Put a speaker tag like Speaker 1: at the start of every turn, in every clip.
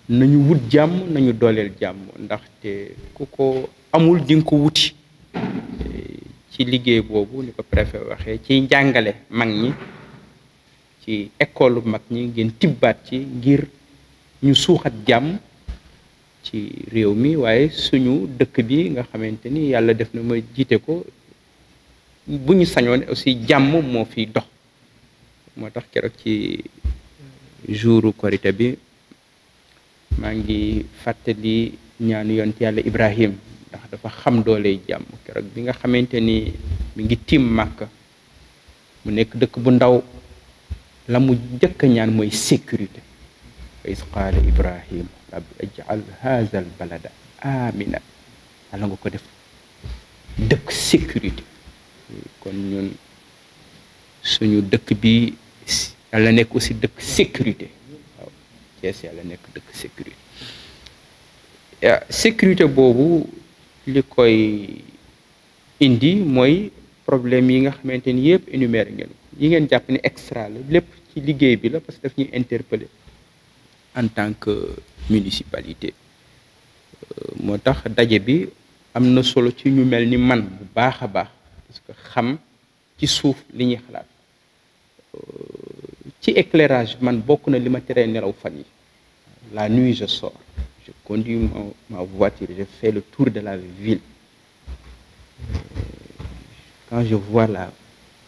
Speaker 1: nañu wut jàmm nañu dooleel jàmm ndaxte ku ko amul di nga ko wuti ci liggéey boobu ni ko préfet waxee ci njàngale mag ñi ci école mag ñi ngeen tibbaat ci ngir ñu suuxat jàmm ci réew mi waaye suñu dëkk bi nga xamante ni yàlla def na ma jiite ko bu ñu sañoon aussi jàmm moo fiy dox moo tax keroog ci jouru korité bi maa ngi fàttali ñaanu yonent yàlla Ibrahim ndax dafa xam doole jàmm keroog bi nga xamante ni mi ngi tiim Màkka mu nekk dëkk bu ndaw la mu jëkk ñaan mooy sécurité wa iz qaala Ibrahim rabbi aj'al haazal balada aminan ala nga ko def dëkk sécurité kon ñun suñu dëkk bi yàlla nekk aussi dëkk sécurité waaw Thiès yàlla nekk dëkk sécurité sécurité boobu li koy indi mooy problème yi nga xamante ni yëpp énuméré ngeen yi ngeen jàpp ni extra la lépp ci liggéey bi la parce que daf ñuy interpeller en tant que municipalité moo tax daje bi am na solo ci ñu mel ni man bu baax a baax parce que xam ci suuf li ñuy xalaat ci éclairage man bokk na li ma teree nelaw fan yi la nuit je sors je conduis ma voiture je fais le tour de la ville quand je vois la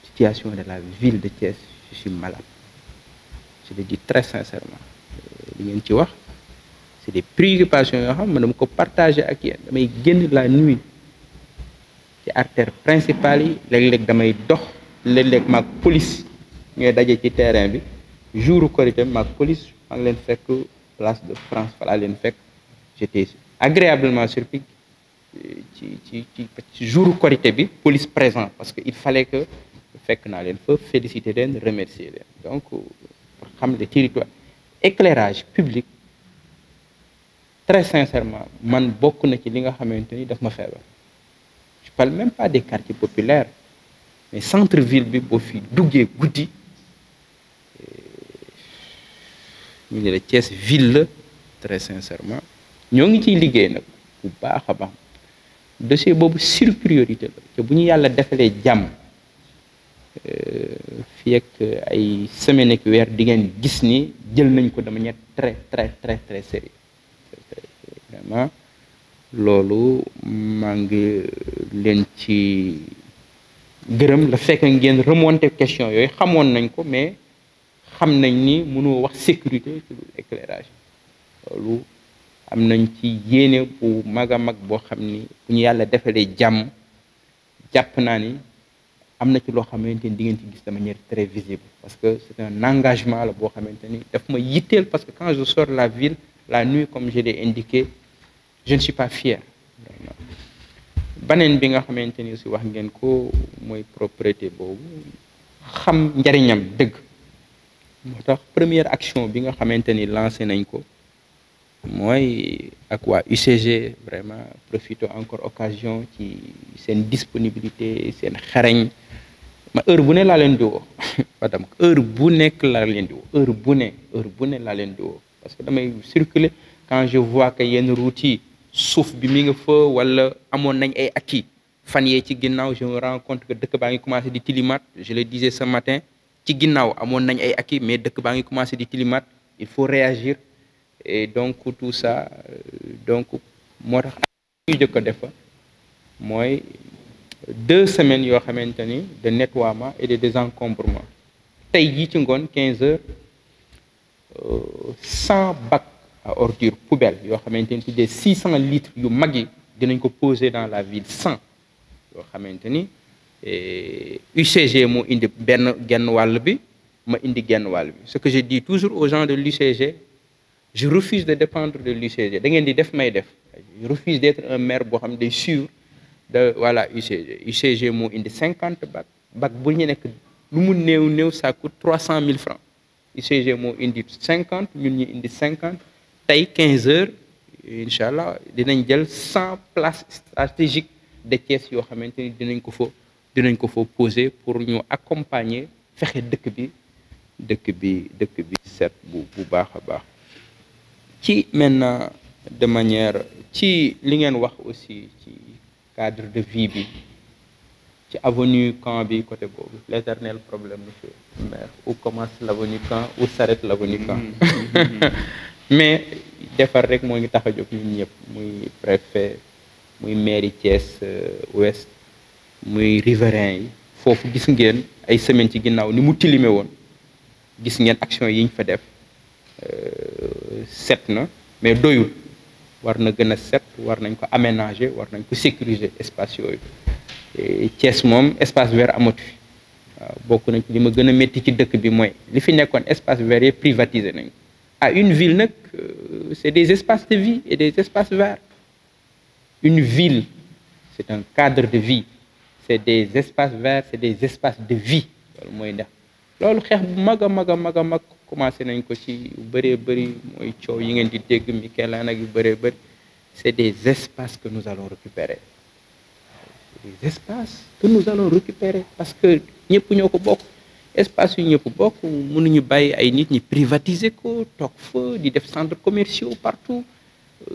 Speaker 1: situation de la ville de Thiès je suis malade je le dis très sincèrement li ngeen ci wax c'est des préoccupations yoo xam ne dama ko partager ak yéen damay génn la nuit ci artère principale yi léeg-léeg damay dox léeg-léeg maag police ñooy daje ci terrain bi jouru korité maag police maa ngi leen fekk place de France fa laa leen fekk j'étais agréablement surpris ci jouru korité bi police présent parce que il fallait que fekk naa leen fa féliciter leen remercier leen donc pour xam le territoire éclairage public très sincèrement man bokk na ci li nga xamante ni daf ma feebar je parle même pas des quartiers populaires mais centre-ville bi boo fi duggee guddi ñu ne la Thiès ville la très sincèrement ñoo ngi ciy liggéey nag bu baax a baax dossier boobu sur priorité la te bu ñu yàlla defalee jàmm fii ak ay semaine ak weer di ngeen gis ni jël nañ ko de manière très très très très sérieux vraiment loolu maa ngi leen ci gërëm la fekk ngeen remonter question yooyu xamoon nañ ko mais xam nañ ni mënoo wax sécurité ci éclairage loolu am nañ ci yéene bu mag a mag boo xam ni bu ñu yàlla defalee jàmm jàpp naa ni am na ci loo xamante ni di ngeen ci gis de manière très visible parce que c'est un engagement la boo xamante ni daf ma yitteel parce que quand je sors la ville la nuit comme je l'ai indiqué je ne suis pas fier vraiment baneen bi nga xamante ni aussi wax ngeen ko mooy propriété boobu xam njariñam dëgg moo tax première action bi nga xamante ni lancé nañ ko mooy ak waa UCG vraiment profité encore occasion ci seen disponibilité seen xarañ ma heure bu ne laa leen di woo madame heure bu nekk laa leen di woo heure bu ne laa leen di woo parce que damay circuler quand je vois que yenn routes yi suuf bi mi nga fa wala amoon nañ ay acquis fan yee ci ginnaaw je me rends compte que dëkk baa ngi commencé di tilimat je le disais ce matin ci ginnaaw amoon nañ ay acquis mais dëkk baa ngi commencé di tilimat il faut réagir et donc tout ça donc moo tax ñu jëkk a defa mooy 2 semaines yoo xamante ni de nettoiement et de désencombrement tey jii ci ngoon 15 heures 100 bacs à ordures poubelles yoo xamante ni tuddee 600 litres yu mag yi dinañ ko poser dans la ville 100 yoo xamante ni UCG moo indi genn wàll bi ma indi genn wàll bi ce que je dis toujours aux gens de l'UCG je refuse de dépendre de l'UCG da ngeen di def may def je refuse d'être un maire boo xam ne day suivre de voilà UCG moo indi 50 bac bu ñu nekk lu mu néew ça coûte 300 000 francs UCG moo indi 50 ñun ñu indi 50 tey 15 heures incha allah dinañ jël 100 places stratégiques de Thiès yoo xamante ni dinañ ko fa poser pour ñu accompagner fexe dëkk bi set bu baax a baax ci maintenant de manière ci li ngeen wax aussi ci cadre de vie bi ci avenue Caen bi côté boobu l'éternel problème monsieur le maire où commence l'avenue Caen où s'arrête l'avenue Caen mais defar rek moo ngi tax a jóg ñun ñëpp muy préfet muy mairie Thiès Ouest muy riverain yi foofu gis ngeen ay semaine ci ginnaaw ni mu tilime woon gis ngeen action yi ñu fa def set na mais doyul war na gën a set war nañ ko aménager war nañ ko sécuriser espace yooyu Thiès moom espace vert amatu fi waaw bokk nañ li ma gën a métti ci dëkk bi mooy li fi nekkoon espace vert yi privatisé nañ ah une ville nag c'est des espaces de vie et des espaces verts une ville c'est un cadre de vie c'est des espaces verts c'est des espaces de vie loolu mooy ndax loolu xeex bu mag a mag a mag a mag commencé nañ ko ci yu bëree bëri mooy coow yi ngeen di dégg Mikelaan ak yu bëree bëri c'est des espaces que nous allons récupérer des espaces que nous allons récupérer parce que ñëpp ñoo ko bokk espace yu ñëpp bokk mënuñu bàyyi ay nit ñi privatiser ko toog fa di def centres commerciaux partout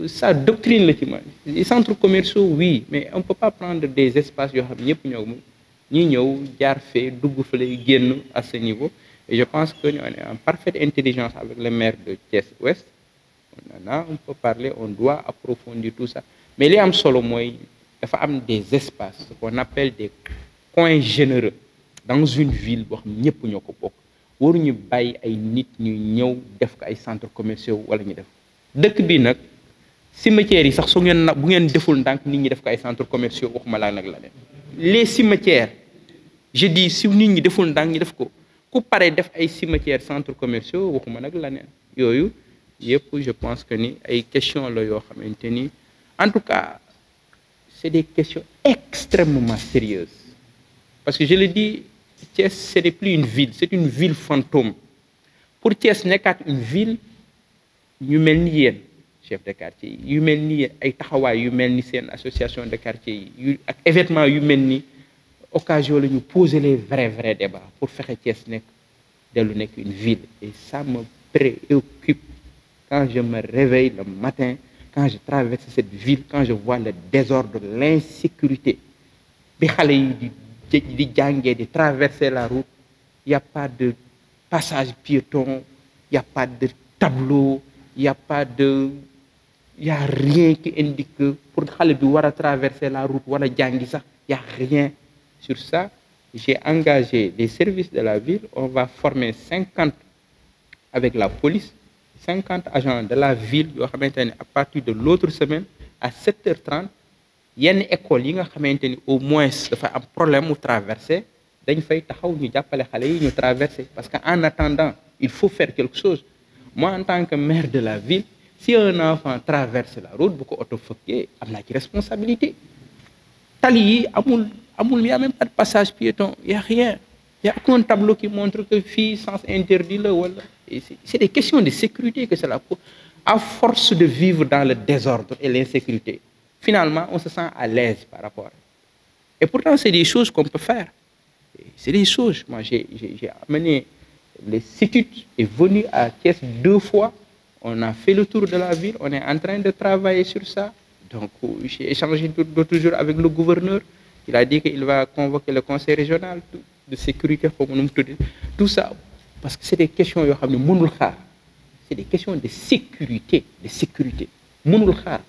Speaker 1: ça doctrine la ci man les centres commerciaux oui mais on peut pas prendre des espaces yoo xam ñëpp ñoo moom ñi ñëw jaar fee dugg fa lay génn à ce niveau et je pense que on est en parfaite intelligence avec le maire de Thiès Ouest on peut parler on doit approfondir tout ça mais li am solo mooy dafa am des espaces ce qu'on appelle des coins généreux dans une ville boo xam ñëpp ñoo ko bokk waruñu bàyyi ay nit ñuy ñëw def ko ay centres commerciaux wala ñu def dëkk bi nag cimetières yi sax su ngeen bu ngeen deful ndànk nit ñi def ko ay centres commerciaux waxuma laa nag la leen les cimetières je dis si nit ñi deful ndànk ñi def ko ku pare def ay cimetières centres commerciaux waxuma nag la neen yooyu yëpp je pense que ni ay questions la yoo xamante ni en tout cas c'est des questions extrêmement sérieuses parce que je le dis Thiès ce n'est plus une ville c'est une ville fantôme pour Thiès nekkaat une ville ñu mel ni yéen chef de quartier yi yu mel ni yéen ay taxawaay yu mel ni seen association de quartier yi yu ak événement yu mel ni occasion la ñu poser les vrais débats pour fexe Thiès nekk dellu nekk une ville et ça me préoccupe quand je me réveille le matin quand je traverse cette ville quand je vois le désordre l'insécurité bi xale yi di jàngee di traverser la route il y a pas de passage piéton il y a pas de tableau il y a rien qui indique que pour xale bi war a traverser la route wala jàngi sax il y a rien sur ça j'ai engagé les services de la ville on va former 50 avec la police 50 agents de la ville yoo xamante ne à partir de l'autre semaine à 7h30 yenn école yi nga xamante ni au moins dafa am problème mu traverser dañ fay taxaw ñu jàppale xale yi ñu traverser parce que en attendant il faut faire quelque chose moi en tant que maire de la ville si un enfant traverse la route bu ko oto fëkkee am naa ci responsabilité tali yi amul y a même pas de passage piéton y a rien y a aucun tableau qui montre que fii sens interdit la wala c'est des questions de sécurité que c'est là à force de vivre dans le désordre et l'insécurité finalement on se sent à l'aise par rapport et pourtant c'est des choses qu'on peut faire c'est des choses moi j'ai amené le CETUD est venu à Thiès 2 fois on a fait le tour de la ville on est en train de travailler sur ça donc j'ai échangé d'autres jours avec le gouverneur il a dit qu'il va convoquer le conseil régional de sécurité xaw ma nu mu tudd tout ça parce que c'est des questions yoo xam ne mënul xaar c'est des questions de sécurité mënul xaar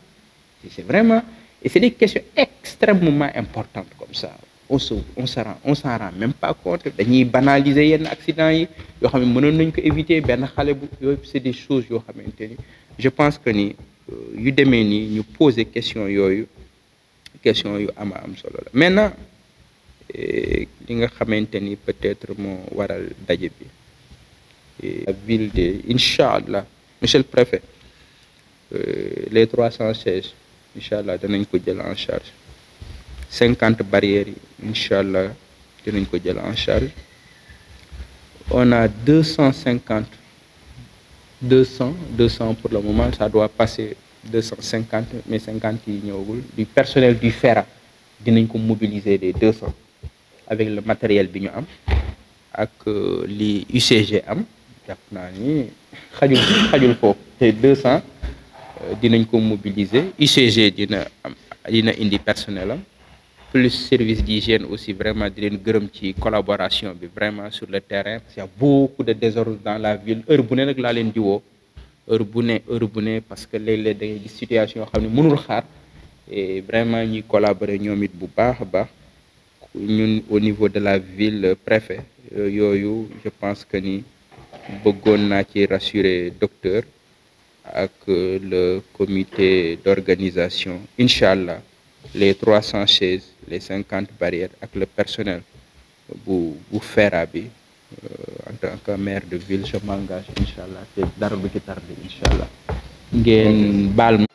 Speaker 1: c'est vraiment et c'est des questions extrêmement importantes comme ça on s'en rend même pas compte dañuy banaliser yenn accidents yi yoo xam ne mënoon nañ ko éviter benn xale bu yooyu c'est des choses yoo xamante ni je pense que ni yu demee nii ñu poser question yooyu question yu am solo la maintenant li nga xamante ni peut-être moo waral daje bi la ville de Inch'Allah monsieur le préfet les 316 Inch'Allah danañ ko jël en charge 50 barrières yi Inch'Allah dinañ ko jël en charge on a 200 pour le moment ça doit passer 250 mais 50 yi ñëwagul du personnel du FERA dinañ ko mobiliser des 200 avec le matériel bi ñu am ak li UCG am jàpp naa ni xajul foofu te 200 dinañ ko mobiliser. UCG dina indi personnel am, plus service d'hygiène aussi, vraiment di leen gërëm ci collaboration bi vraiment sur le terrain, parce qu'il y a beaucoup de désordre dans la ville. Heure bu ne nag laa leen di woo, heure bu ne parce que léeg-léeg da ngay gis situation yoo xam ne mënul xaar, et vraiment ñuy collaborer ñoom it bu baax a baax. Ñun au niveau de la ville, préfet yooyu je pense que ni bëggoon naa ci rassurer docteur ak le comité d'organisation. Incha allah les 300 chaises, les 50 barrières ak le personnel bu FERA bi, en tant que maire de ville je m'engage incha allah te dara du ci tardé incha allah. Ngeen baal ma